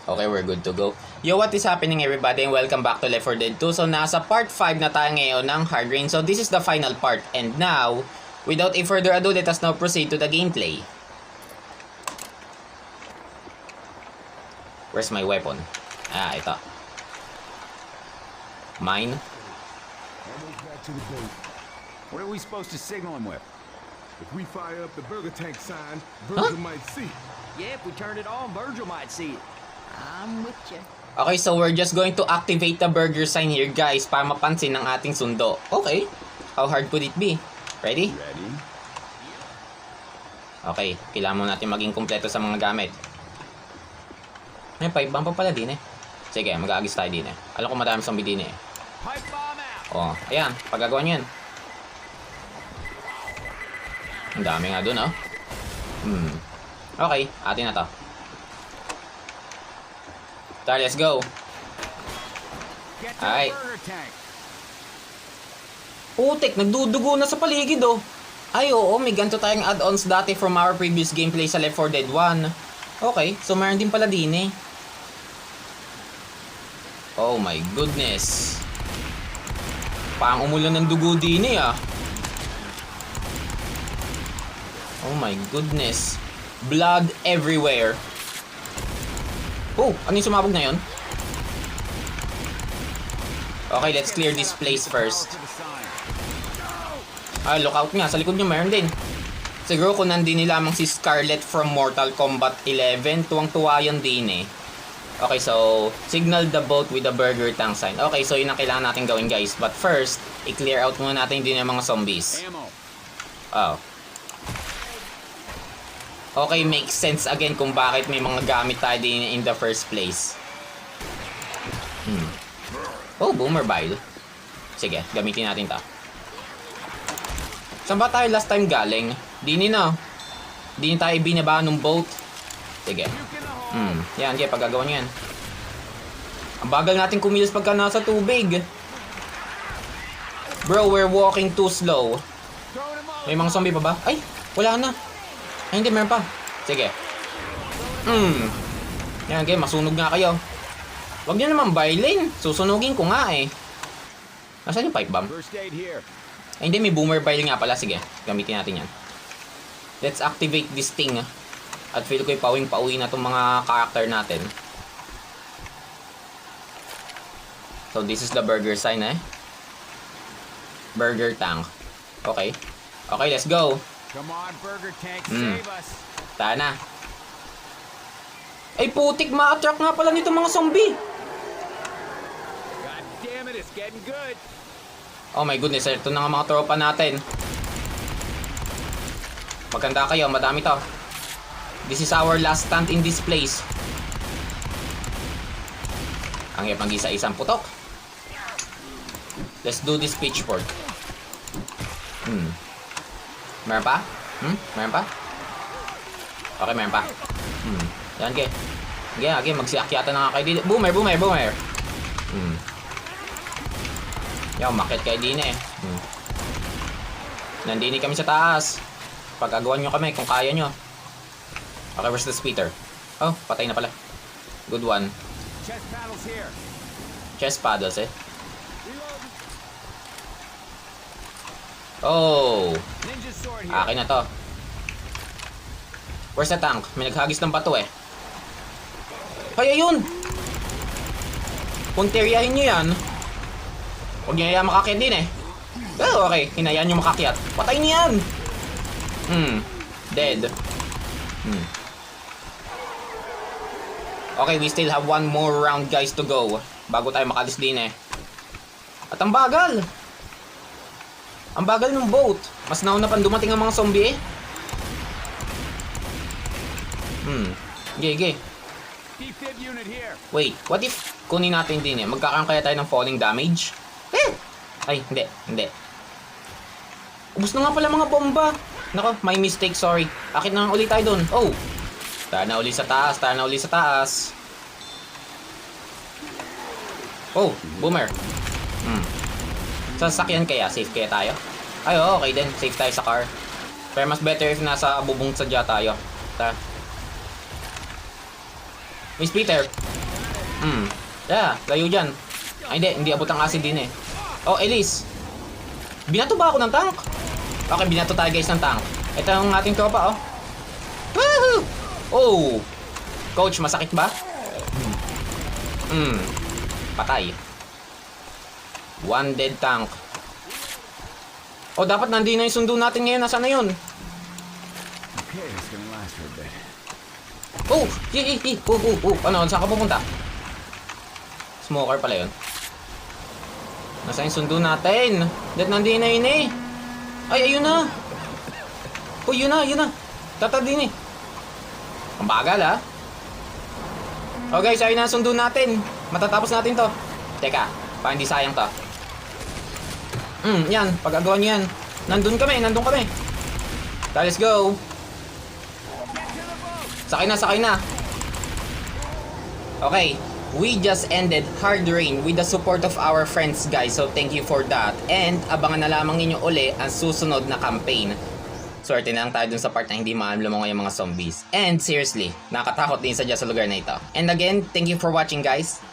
Okay, we're good to go. Yo, what is happening everybody and welcome back to Left 4 Dead 2. So, nasa part 5 na tayo ngayon ng Hard Rain. So, this is the final part. And now, without a further ado, let us now proceed to the gameplay. Where's my weapon? Ah, ito. Mine. Almost back to the boat. What are we supposed to signal him with? If we fire up the burger tank sign, Virgil might see. Yeah, if we turn it on, Virgil might see it. I'm with you. Okay, so we're just going to activate the burger sign here, guys, para mapansin ng ating sundo. Okay. How hard could it be? Ready? Ready? Okay, kailangan mo natin maging kumpleto sa mga gamit. May pipe bomb pa pala din eh. Sige, mag-aagis tayo din eh. Alam ko madami zombie din eh. Pipe bomb out. Oh, ayan, pagagawa nyo yan. Ang dami nga dun, oh. Okay, atin na to. Tara, let's go. Get to Alright. the burger tank. Putik, nagdudugo na sa paligid, oh. Ay, oo, may ganito tayong add-ons dati from our previous gameplay sa Left 4 Dead 1. Okay, so meron din pala din eh. Oh my goodness. Parang umulan ng dugo din eh, ah. Oh my goodness. Blood everywhere. Oh, ano yung sumabog na yun? Okay, let's clear this place first. To the sign. Ah, look out nga. Sa likod nyo meron din. Siguro kung nandini lamang si Scarlet from Mortal Kombat 11, tuwang-tuwa yun din eh. Okay, so, signal the boat with the burger tank sign. Okay, so yun ang kailangan natin gawin, guys. But first, i-clear out muna natin din yung mga zombies. Ammo. Oh. Okay, makes sense again kung bakit may mga gamit tayo din in the first place. Oh, boomer bile. Sige, gamitin natin ta. Saan ba tayo last time galing? Dini na. Dini tayo binaba ng boat. Sige. Yan, yan, paggagawa nyo yan. Ang bagal natin kumilos pagka nasa tubig. Bro, we're walking too slow. May mga zombie pa ba? Ay, wala na. Ay, hindi, meron pa. Sige. Yan, okay, masunog nga kayo. Huwag nyo naman bailin. Susunugin ko nga eh. Nasaan yung pipe bomb? First aid here. Ay, hindi, may boomer bile nga pala. Sige, gamitin natin yan. Let's activate this thing. At feel ko pauwing-pauwi na itong mga character natin. So, this is the burger sign eh. Burger tank. Okay. Okay, let's go. Come on, burger tank, save us. Tara na. Ay, putik, ma-attract nga pala nito mga zombie. God damn it, it's getting good. Oh my goodness, ito na nga mga tropa natin. Maganda kayo, madami to. This is our last stand in this place. Ang hirap mag-isa-isang putok. Let's do this pitchfork. Meron pa? Meron pa? Okay, meron pa. Yan, okay. Okay, magsiakyata na nga kayo dito. Boomer, boomer, boomer. Yan, makit kayo din eh. Nandini kami sa taas. Pag-agawan nyo kami kung kaya nyo. Okay, where's the speeder? Oh, patay na pala. Good one. Chest paddles here. Chest paddles eh. Oh, Ninja sword here. akin na to. Where's the tank? May naghagis ng bato eh. Ay, ayun! Punteriyahin nyo yan. Huwag nyo yan makakyat din eh. Pero okay, hinayaan nyo makakyat. Patay nyo yan! Dead. Okay, we still have one more round guys to go. Bago tayo makalis din eh. At ang bagal! Ang bagal ng boat. Mas nauna pang dumating ang mga zombie eh. Gege. Defib unit here. Wait, what if kunin natin din eh? Magkakaroon kaya tayo ng falling damage? Ay, hindi, hindi. Ubus na nga pala mga bomba. Nako, my mistake, sorry. Akit na ulit tayo dun. Oh! Tara na uli sa taas, tara na uli sa taas. Oh, boomer. Sa sasakyan kaya, safe kaya tayo? Ay, okay din, safe tayo sa car. Pero mas better if nasa bubong sadya tayo. Tara. Miss Peter, Yeah, layo dyan. Ay, hindi abot ang acid din eh. Oh, Elise. Binato ba ako ng tank? Okay, binato tayo guys ng tank. Ito ang ating tropa, oh. Woohoo! Oh! Coach, masakit ba? Patay. One dead tank. Oh, dapat nandun na yung sundo natin ngayon. Nasaan na yun? Okay, it's gonna last for a bit. Oh! Ano, saan ka pupunta? Smoker pala yun. Nasaan yung sundo natin? That nandun na yun eh. Ay, ayun na. Oh, yun na. Tatad din eh. Ang bagal ah. Oh guys, ayun na ang sundo natin. Matatapos natin to. Teka, pa hindi sayang to. Yan. Pag-agawa nyo yan. Nandun kami. Let's go. Sakay na. Okay. We just ended Hard Rain with the support of our friends guys. So thank you for that. And abangan na lamang ninyo uli ang susunod na campaign. Swerte na lang tayo dun sa part na hindi maalam mo yung mga zombies. And seriously, nakatakot din sadya sa lugar na ito. And again, thank you for watching guys.